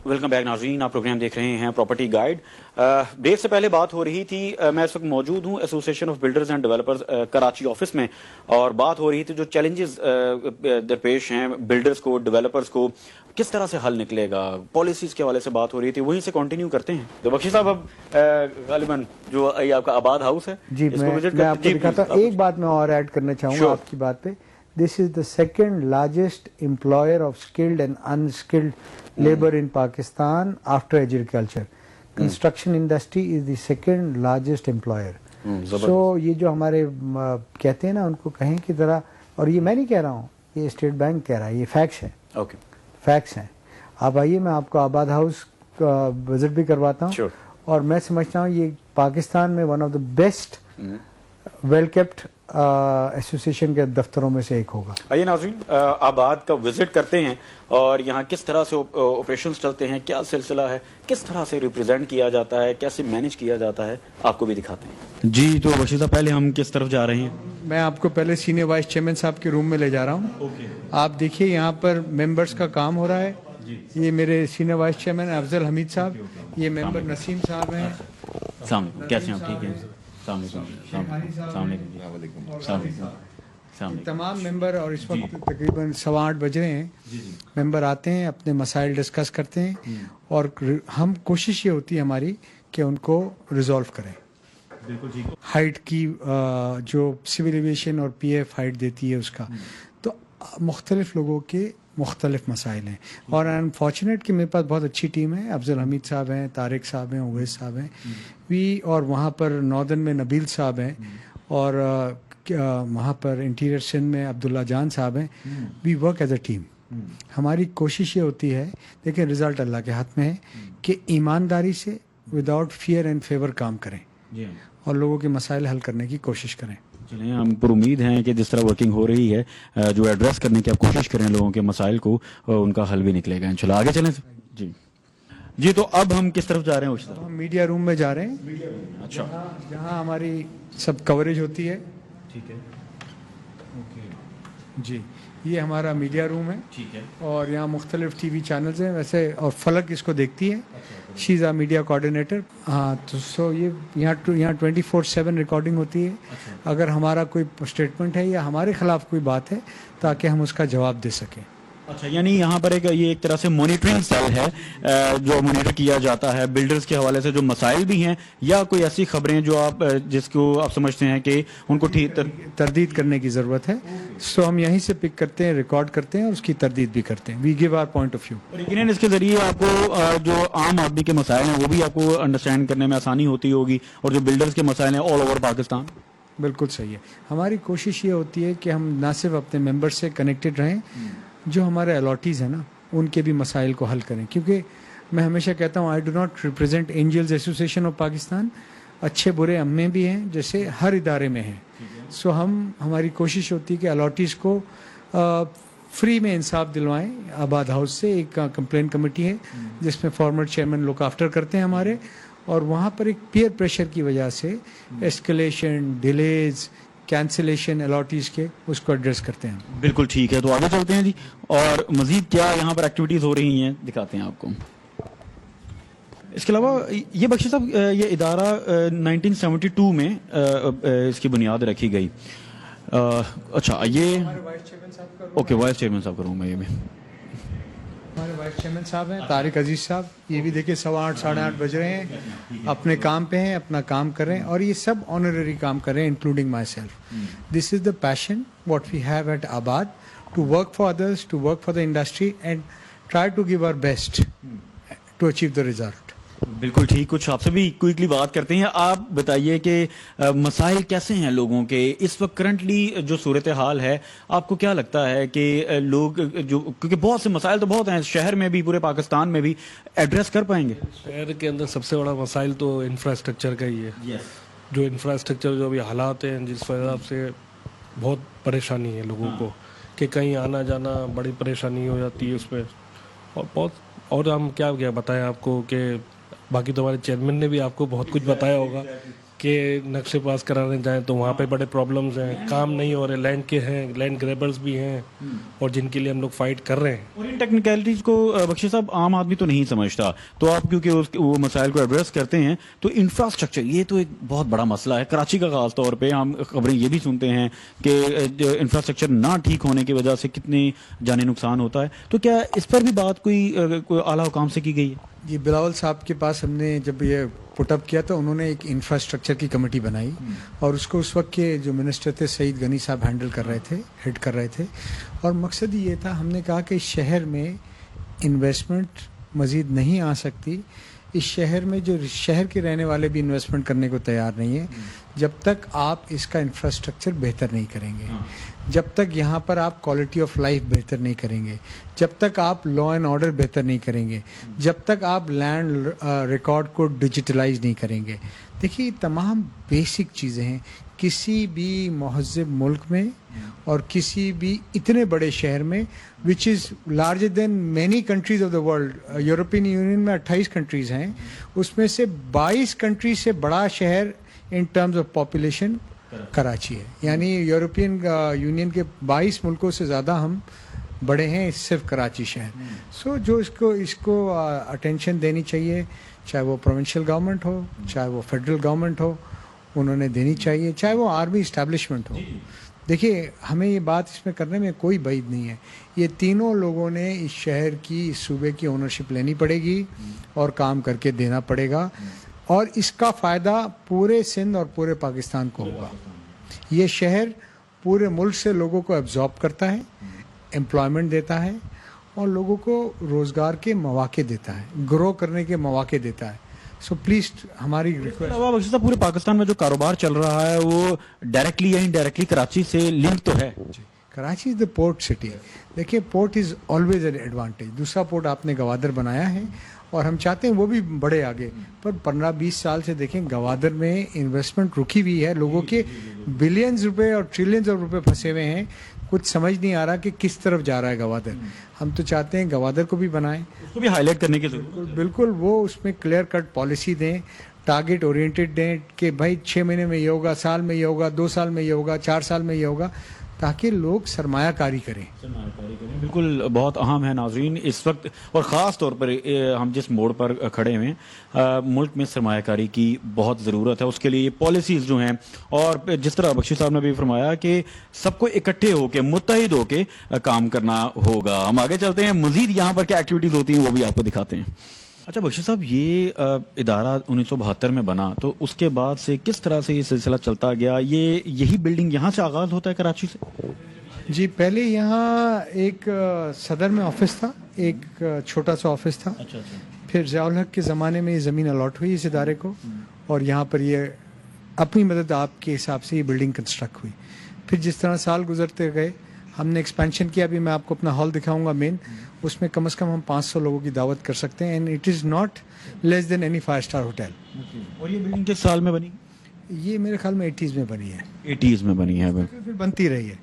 Welcome back ناظرین، آپ programme دیکھ رہے ہیں پراپرٹی گائیڈ. بریک سے پہلے بات ہو رہی تھی، میں اس وقت موجود ہوں association of builders and developers Karachi office میں، اور بات ہو رہی تھی جو چیلنجز درپیش ہیں بلڈرز کو، ڈیولپرز کو، کس طرح سے حل نکلے گا، پالیسیز کے حوالے سے بات ہو رہی تھی، وہیں سے کنٹینیو کرتے ہیں. تو بخشی صاحب، اب غالباً جو آپ کا آباد ہاؤس ہے جی، میں آپ کو دکھاتا ہوں. ایک بات میں اور ایڈ کرنا چاہوں گا آپ کی بات پہ. This is the second largest employer of skilled and unskilled labor in Pakistan after agriculture. Construction industry is the second largest employer. So یہ جو ہمارے کہتے ہیں نا، ان کو کہیں کی طرح، اور یہ میں نہیں کہہ رہا ہوں، یہ اسٹیٹ بینک کہہ رہا ہے، یہ فیکٹس ہیں. فیکٹس ہیں. آپ آئیے، میں آپ کو آباد ہاؤس وزٹ بھی کرواتا ہوں. اور میں سمجھتا ہوں یہ پاکستان میں one of the best well kept association کے دفتروں میں سے ایک ہوگا. آئیے ناظرین، آباد کا وزٹ کرتے ہیں اور یہاں کس طرح سے آپریشنز چلتے ہیں، کیا سلسلہ ہے، کس طرح سے ریپرزینٹ کیا جاتا ہے، کیسے مینیج کیا جاتا ہے، آپ کو بھی دکھاتے ہیں. جی تو بشیر صاحب، پہلے ہم کس طرف جا رہے ہیں؟ میں آپ کو پہلے سینئر وائس چیئرمین صاحب کے روم میں لے جا رہا ہوں. آپ دیکھیے یہاں پر ممبرس کا کام ہو رہا ہے. یہ میرے سینئر وائس چیئرمین افضل حمید صاحب، یہ ممبر نسیم صاحب ہیں. کیسے ہیں؟ ٹھیک ہے. تمام ممبر، اور اس وقت تقریباً 8:15 بج رہے ہیں. ممبر آتے ہیں، اپنے مسائل ڈسکس کرتے ہیں، اور ہم کوشش یہ ہوتی ہے ہماری کہ ان کو ریزالو کریں. ہائٹ کی جو سول ایویشن اور پی ایف ہائٹ دیتی ہے اس کا، تو مختلف لوگوں کے مختلف مسائل ہیں. اور انفارچونیٹ کہ میرے پاس بہت اچھی ٹیم ہے. افضل حمید صاحب ہیں، طارق صاحب ہیں، اویس صاحب ہیں، اور وہاں پر ناردن میں نبیل صاحب ہیں، اور وہاں پر انٹیریئر سندھ میں عبداللہ جان صاحب ہیں. We work as a team. ہماری کوشش یہ ہوتی ہے، دیکھیں رزلٹ اللہ کے ہاتھ میں ہے، کہ ایمانداری سے وداؤٹ فیئر اینڈ فیور کام کریں اور لوگوں کے مسائل حل کرنے کی کوشش کریں. چلیں، ہم پر امید ہیں کہ جس طرح ورکنگ ہو رہی ہے، جو ایڈریس کرنے کی آپ کوشش کریں لوگوں کے مسائل کو، ان کا حل بھی نکلے گا انشاءاللہ. آگے چلیں. جی تو اب ہم کس طرف جا رہے ہیں؟ ہم میڈیا روم میں جا رہے ہیں. اچھا، جہاں ہماری سب کوریج ہوتی ہے. ٹھیک ہے. جی، یہ ہمارا میڈیا روم ہے. ٹھیک ہے. اور یہاں مختلف ٹی وی چینلز ہیں ویسے، اور فلک اس کو دیکھتی ہے. شی از اے میڈیا کوآرڈینیٹر. ہاں، تو سو یہ یہاں 24/7 ریکارڈنگ ہوتی ہے. اگر ہمارا کوئی اسٹیٹمنٹ ہے یا ہمارے خلاف کوئی بات ہے، تاکہ ہم اس کا جواب دے سکیں. اچھا، یعنی یہاں پر یہ ایک طرح سے مانیٹرنگ سیل ہے جو مانیٹر کیا جاتا ہے بلڈرز کے حوالے سے، جو مسائل بھی ہیں یا کوئی ایسی خبریں جو جس کو آپ سمجھتے ہیں کہ ان کو تردید کرنے کی ضرورت ہے. سو ہم یہیں سے پک کرتے ہیں، ریکارڈ کرتے ہیں، اور اس کی تردید بھی کرتے ہیں. We give our point of view. لیکن اس کے ذریعے آپ کو جو عام آدمی کے مسائل ہیں وہ بھی آپ کو انڈرسٹینڈ کرنے میں آسانی ہوتی ہوگی، اور جو بلڈرز کے مسائل ہیں آل اوور پاکستان. بالکل صحیح ہے. ہماری کوشش یہ ہوتی ہے کہ ہم نہ صرف اپنے ممبر سے کنیکٹڈ رہیں، جو ہمارے الاٹیز ہیں نا، ان کے بھی مسائل کو حل کریں. کیونکہ میں ہمیشہ کہتا ہوں، I do not represent angels association of Pakistan. اچھے برے امیں بھی ہیں، جیسے ہر ادارے میں ہیں. سو ہماری کوشش ہوتی ہے کہ الاٹیز کو فری میں انصاف دلوائیں. آباد ہاؤس سے ایک کمپلین کمیٹی ہے جس میں فارمر چیئرمین لک آفٹر کرتے ہیں ہمارے، اور وہاں پر ایک پیئر پریشر کی وجہ سے اسکلیشن، ڈیلیز، کینسلیشن الاٹیز کے، اس کو ایڈریس کرتے ہیں. بالکل ٹھیک ہے. تو آگے چلتے ہیں جی، اور مزید کیا یہاں پر ایکٹیویٹیز ہو رہی ہیں دکھاتے ہیں آپ کو. اس کے علاوہ یہ بخشی صاحب، یہ ادارہ 1972 میں اس کی بنیاد رکھی گئی. اچھا، یہ اوکے، وائس چیئرمین صاحب کروں میں. یہ بھی ہمارے وائس چیئرمین صاحب ہیں، طارق عزیز صاحب. یہ بھی دیکھیں 8:15 8:30 بج رہے ہیں، اپنے کام پہ ہیں، اپنا کام کر رہے ہیں، اور یہ سب آنرری کام کر رہے ہیں، including myself. This is the passion what we have Abbottabad, to work for others, to work for the industry, and try to give our best to achieve the result. بالکل ٹھیک. کچھ آپ سے بھی quickly بات کرتے ہیں. آپ بتائیے کہ مسائل کیسے ہیں لوگوں کے اس وقت کرنٹلی جو صورتحال ہے؟ آپ کو کیا لگتا ہے کہ لوگ جو، کیونکہ بہت سے مسائل تو بہت ہیں شہر میں بھی، پورے پاکستان میں بھی، ایڈریس کر پائیں گے؟ شہر کے اندر سب سے بڑا مسائل تو انفراسٹرکچر کا ہی ہے. جو انفراسٹرکچر جو ابھی حالات ہیں، جس وجہ سے بہت پریشانی ہے لوگوں کو، کہ کہیں آنا جانا بڑی پریشانی ہو جاتی ہے اس پہ. اور ہم کیا بتائیں آپ کو، کہ باقی تو ہمارے چیئرمین نے بھی آپ کو بہت کچھ بتایا ہوگا. کہ نقشے پاس کرانے جائیں تو وہاں پہ بڑے پرابلمز ہیں, کام نہیں ہو رہے, لینڈ کے ہیں, لینڈ گریبرز بھی ہیں اور جن کے لیے ہم لوگ فائٹ کر رہے ہیں. اور ان ٹیکنیکلٹیز کو بخشی صاحب عام آدمی تو نہیں سمجھتا, تو آپ کیونکہ وہ مسائل کو ایڈریس کرتے ہیں, تو انفراسٹرکچر یہ تو ایک بہت بڑا مسئلہ ہے کراچی کا. خاص طور پہ ہم خبریں یہ بھی سنتے ہیں کہ انفراسٹرکچر نہ ٹھیک ہونے کی وجہ سے کتنی جانی نقصان ہوتا ہے, تو کیا اس پر بھی بات کوئی اعلیٰ حکام سے کی گئی ہے؟ جی, بلاول صاحب کے پاس ہم نے جب یہ پٹ اپ کیا تو انہوں نے ایک انفراسٹرکچر کی کمیٹی بنائی اور اس کو اس وقت کے جو منسٹر تھے سعید غنی صاحب ہینڈل کر رہے تھے, ہیڈ کر رہے تھے. اور مقصد یہ تھا, ہم نے کہا کہ اس شہر میں انویسٹمنٹ مزید نہیں آ سکتی, اس شہر میں جو شہر کے رہنے والے بھی انویسٹمنٹ کرنے کو تیار نہیں ہیں جب تک آپ اس کا انفراسٹرکچر بہتر نہیں کریں گے, جب تک یہاں پر آپ کوالٹی آف لائف بہتر نہیں کریں گے, جب تک آپ لا اینڈ آرڈر بہتر نہیں کریں گے, جب تک آپ لینڈ ریکارڈ کو ڈیجیٹلائز نہیں کریں گے. دیکھیے تمام بیسک چیزیں ہیں کسی بھی مہذب ملک میں اور کسی بھی اتنے بڑے شہر میں which is larger than many countries of the world. European union میں 28 کنٹریز ہیں, اس میں سے 22 کنٹریز سے بڑا شہر in terms of population Karachi ہے. یعنی یورپین یونین کے 22 ملکوں سے زیادہ ہم بڑے ہیں صرف کراچی شہر. سو جو اس کو اٹینشن دینی چاہیے, چاہے وہ پروونشل گورنمنٹ ہو چاہے وہ فیڈرل گورنمنٹ ہو, انہوں نے دینی چاہیے, چاہے وہ آرمی اسٹیبلشمنٹ ہو. دیکھیے ہمیں یہ بات اس میں کرنے میں کوئی بعید نہیں ہے, یہ تینوں لوگوں نے اس شہر کی اس صوبے کی اونرشپ لینی پڑے گی اور کام کر کے دینا پڑے گا, اور اس کا فائدہ پورے سندھ اور پورے پاکستان کو ہوگا. یہ شہر پورے ملک سے لوگوں کو ایبزارب کرتا ہے, امپلائمنٹ دیتا ہے اور لوگوں کو روزگار کے مواقع دیتا ہے, گرو کرنے کے مواقع دیتا ہے. سو پلیز ہماری ریکویسٹ, پورے پاکستان میں جو کاروبار چل رہا ہے وہ ڈائریکٹلی یا انڈائریکٹلی کراچی سے لنک تو ہے. کراچی از دا پورٹ سٹی. دیکھیے port is always an advantage. دوسرا پورٹ آپ نے گوادر بنایا ہے اور ہم چاہتے ہیں وہ بھی بڑھے آگے, پر 15-20 سال سے دیکھیں گوادر میں انویسٹمنٹ رکی ہوئی ہے, لوگوں کے بلینز روپے اور ٹریلینز آف روپے پھنسے ہوئے ہیں, کچھ سمجھ نہیں آ رہا کہ کس طرف جا رہا ہے گوادر. ہم تو چاہتے ہیں گوادر کو بھی بنائیں, اس کو بھی ہائی لائٹ کرنے کی ضرورت. بالکل وہ اس میں کلیئر کٹ پالیسی دیں, ٹارگیٹ اورینٹیڈ دیں کہ بھائی 6 مہینے میں یہ ہوگا, سال میں یہ ہوگا, 2 سال میں یہ ہوگا, 4 سال میں یہ ہوگا, تاکہ لوگ سرمایہ کاری کریں. بالکل بہت اہم ہے ناظرین اس وقت, اور خاص طور پر ہم جس موڑ پر کھڑے ہوئے ہیں ملک میں سرمایہ کاری کی بہت ضرورت ہے. اس کے لیے یہ پالیسیز جو ہیں, اور جس طرح بخشی صاحب نے بھی فرمایا کہ سب کو اکٹھے ہو کے متحد ہو کے کام کرنا ہوگا. ہم آگے چلتے ہیں, مزید یہاں پر کیا ایکٹیویٹیز ہوتی ہیں وہ بھی آپ کو دکھاتے ہیں. اچھا بخشی صاحب, یہ ادارہ 1972 میں بنا, تو اس کے بعد سے کس طرح سے یہ سلسلہ چلتا گیا؟ یہی بلڈنگ یہاں سے آغاز ہوتا ہے کراچی سے؟ جی, پہلے یہاں ایک صدر میں آفس تھا, ایک چھوٹا سا آفس تھا. پھر ضیاء الحق کے زمانے میں یہ زمین الاٹ ہوئی اس ادارے کو, اور یہاں پر یہ اپنی مدد آپ کے حساب سے یہ بلڈنگ کنسٹرکٹ ہوئی. پھر جس طرح سال گزرتے گئے ہم نے ایکسپینشن کیا. ابھی میں آپ کو اپنا ہال دکھاؤں گا مین, اس میں کم از کم ہم 500 لوگوں کی دعوت کر سکتے ہیں, and it is not less than any 5 star hotel. اور یہ بلڈنگ کس سال میں بنی؟ یہ میرے خیال میں 80s میں بنی ہے. 80s میں بنی ہے, پھر بنتی رہی ہے.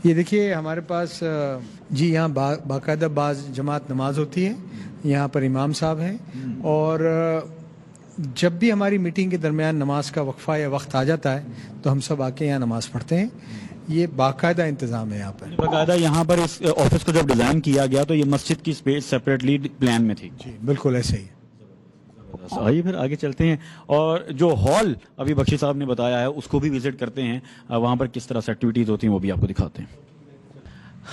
یہ دیکھیے ہمارے پاس جی یہاں باقاعدہ بعض جماعت نماز ہوتی ہے, یہاں پر امام صاحب ہیں, اور جب بھی ہماری میٹنگ کے درمیان نماز کا وقفہ یا وقت آ جاتا ہے تو ہم سب آ کے یہاں نماز پڑھتے ہیں. یہ باقاعدہ انتظام ہے یہاں پر. باقاعدہ یہاں پر اس آفس کو جب ڈیزائن کیا گیا تو یہ مسجد کی اسپیس سیپریٹلی پلان میں تھی؟ جی بالکل ایسے ہی. آئیے پھر آگے چلتے ہیں, اور جو ہال ابھی بخشی صاحب نے بتایا ہے اس کو بھی وزٹ کرتے ہیں, وہاں پر کس طرح سے ایکٹیویٹیز ہوتی ہیں وہ بھی آپ کو دکھاتے ہیں.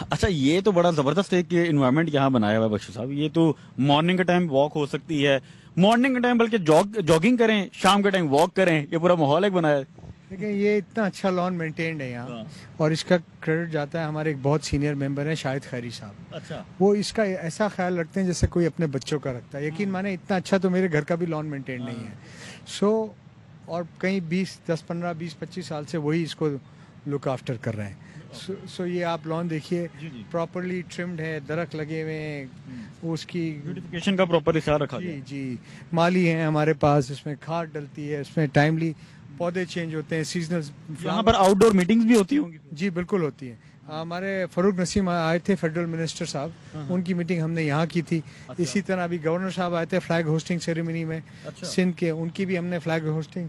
اچھا, یہ تو بڑا زبردست ایک انوائرمنٹ یہاں بنایا ہوا ہے بخشی صاحب. یہ تو مارننگ کے ٹائم واک ہو سکتی ہے, مارننگ کے ٹائم بلکہ جاگنگ کریں, شام کے ٹائم واک کریں, یہ پورا ماحول ایک بنایا ہے. دیکھیں یہ اتنا اچھا لان مینٹینڈ ہے یہاں, اور اس کا کریڈٹ جاتا ہے ہمارے ایک بہت سینئر ممبر ہیں شاہد خیری صاحب. اچھا, وہ اس کا ایسا خیال رکھتے ہیں جیسے کوئی اپنے بچوں کا رکھتا ہے. یقین مانے اتنا اچھا تو میرے گھر کا بھی لان مینٹینڈ نہیں ہے. سو اور کئی 10-15-20-25 سال سے وہی اس کو لک آفٹر کر رہے ہیں. سو یہ آپ لان دیکھیے پراپرلی ٹرمڈ ہے, درخت لگے ہوئے ہیں, اس کی بیوٹیفیکیشن کا پراپر خیال رکھا گیا. جی مالی ہیں ہمارے پاس, اس میں کھاد ڈلتی ہے, اس میں ٹائملی پودے چینج ہوتے ہیں, سیزنل. یہاں پر آؤٹ ڈور میٹنگز بھی ہوتی ہوں گی؟ جی بالکل ہوتی ہیں. ہمارے فاروق نسیم آئے تھے فیڈرل منسٹر صاحب, ان کی میٹنگ ہم نے یہاں کی تھی. اسی طرح ابھی گورنر صاحب آئے تھے فلیگ ہوسٹنگ سیریمنی میں سندھ کے, ان کی بھی ہم نے فلیگ ہوسٹنگ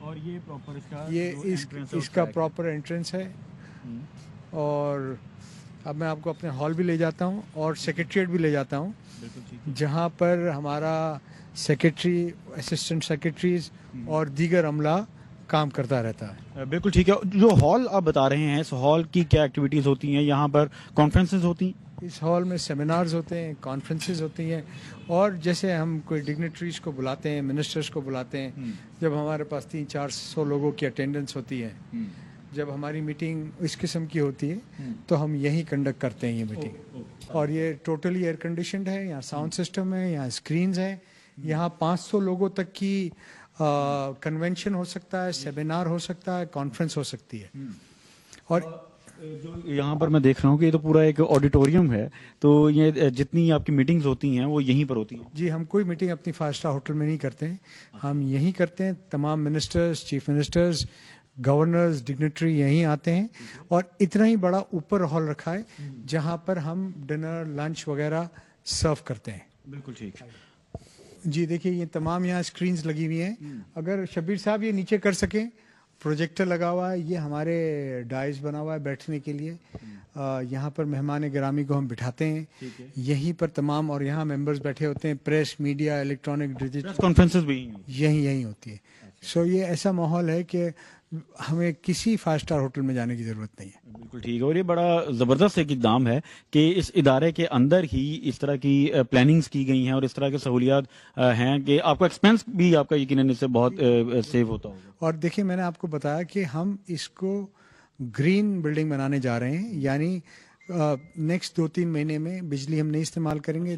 اور یہ پراپر اس کا یہ اس کا پراپر انٹرنس ہے. اور اب میں آپ کو اپنے ہال بھی لے جاتا ہوں اور سیکریٹریٹ بھی لے جاتا ہوں, جہاں پر ہمارا سیکریٹری, اسسٹنٹ سیکریٹریز اور دیگر عملہ کام کرتا رہتا ہے. بالکل ٹھیک ہے. جو ہال آپ بتا رہے ہیں, اس ہال کی کیا ایکٹیویٹیز ہوتی ہیں؟ یہاں پر کانفرنسز ہوتی ہیں؟ اس ہال میں سیمینارز ہوتے ہیں, کانفرنسز ہوتی ہیں, اور جیسے ہم کوئی ڈگنیٹریز کو بلاتے ہیں, منسٹرز کو بلاتے ہیں, جب ہمارے پاس 300-400 لوگوں کی اٹینڈنس ہوتی ہے, جب ہماری میٹنگ اس قسم کی ہوتی ہے تو ہم یہیں کنڈکٹ کرتے ہیں یہ میٹنگ. اور یہ ٹوٹلی ایئر کنڈیشنڈ ہے, یہاں ساؤنڈ سسٹم ہے, یہاں اسکرینز ہیں, یہاں 500 لوگوں تک کی کنونشن ہو سکتا ہے, سیمینار ہو سکتا ہے, کانفرنس ہو سکتی ہے. اور جو یہاں پر میں دیکھ رہا ہوں کہ یہ تو پورا ایک آڈیٹوریم ہے, تو یہ جتنی آپ کی میٹنگز ہوتی ہیں وہ یہیں پر ہوتی ہیں؟ جی, ہم کوئی میٹنگ اپنی 5 اسٹار ہوٹل میں نہیں کرتے ہیں, ہم یہیں کرتے ہیں. تمام ministers, chief ministers, governors, dignitary یہیں آتے ہیں. اور اتنا ہی بڑا اوپر ہال رکھا ہے جہاں پر ہم ڈنر, لنچ وغیرہ سرو کرتے ہیں. بالکل ٹھیک. جی دیکھیے, یہ تمام یہاں اسکرینز لگی ہوئی ہیں. اگر شبیر صاحب یہ نیچے کر سکیں, پروجیکٹر لگا ہوا ہے, یہ ہمارے ڈائز بنا ہوا ہے بیٹھنے کے لیے. یہاں پر مہمان گرامی کو ہم بٹھاتے ہیں یہیں پر تمام, اور یہاں ممبرز بیٹھے ہوتے ہیں, press, media, electronic, digital conferences بھی یہیں ہوتی ہے. سو یہ ایسا ماحول ہے کہ ہمیں کسی 5 اسٹار ہوٹل میں جانے کی ضرورت نہیں ہے. بالکل ٹھیک ہے. اور یہ بڑا زبردست ایک اقدام ہے کہ اس ادارے کے اندر ہی اس طرح کی پلاننگز کی گئی ہیں اور اس طرح کی سہولیات ہیں کہ آپ کا ایکسپینس بھی آپ کا یقیناً اس سے بہت سیو ہوتا ہوگا. اور دیکھیں, میں نے آپ کو بتایا کہ ہم اس کو گرین بلڈنگ بنانے جا رہے ہیں, یعنی نیکسٹ 2-3 مہینے میں بجلی ہم نہیں استعمال کریں گے,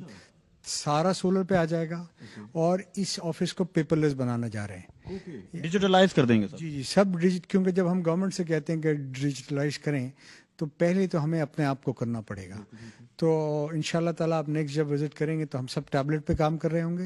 سارا سولر پہ آ جائے گا. اور اس آفس کو پیپر لیس بنانا جا رہے ہیں, ڈیجیٹلائز کر دیں گے. جی سب کیونکہ جب ہم گورنمنٹ سے کہتے ہیں کہ ڈیجیٹلائز کریں تو پہلے تو ہمیں اپنے آپ کو کرنا پڑے گا. تو انشاءاللہ تعالیٰ آپ نیکسٹ جب وزٹ کریں گے تو ہم سب ٹیبلٹ پہ کام کر رہے ہوں گے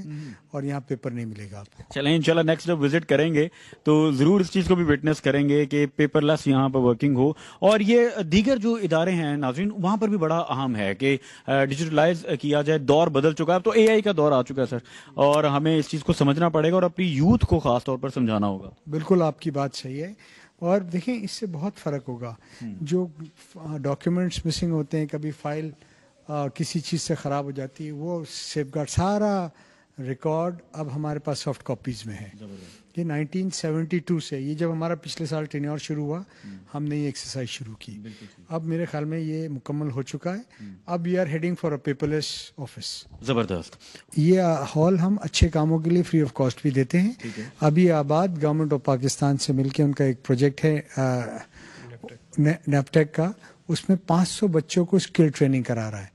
اور یہاں پیپر نہیں ملے گا آپ کو. چلیں انشاءاللہ نیکسٹ جب وزٹ کریں گے تو ضرور اس چیز کو بھی وٹنس کریں گے کہ پیپر لیس یہاں پر ورکنگ ہو. اور یہ دیگر جو ادارے ہیں ناظرین, وہاں پر بھی بڑا اہم ہے کہ ڈیجیٹلائز کیا جائے. دور بدل چکا ہے, اب تو اے آئی کا دور آ چکا ہے سر, اور ہمیں اس چیز کو سمجھنا پڑے گا اور اپنی یوتھ کو خاص طور پر سمجھانا ہوگا. بالکل آپ کی بات صحیح ہے. اور دیکھیں, اس سے بہت فرق ہوگا. جو ڈاکیومنٹس مسنگ ہوتے ہیں, کبھی فائل کسی چیز سے خراب ہو جاتی ہے, وہ سیف گارڈ سارا ریکارڈ اب ہمارے پاس سافٹ کاپیز میں ہے. یہ 1972 سے, یہ جب ہمارا پچھلے سال ٹینیور شروع ہوا ہم نے یہ ایکسرسائز شروع کی. اب میرے خیال میں یہ مکمل ہو چکا ہے. اب we are heading for a paperless office. زبردست. یہ ہال ہم اچھے کاموں کے لیے فری آف کاسٹ بھی دیتے ہیں. ابھی آباد گورنمنٹ آف پاکستان سے مل کے ان کا ایک پروجیکٹ ہے نیپٹیک کا, اس میں 500 بچوں کو اسکل ٹریننگ کرا رہا ہے.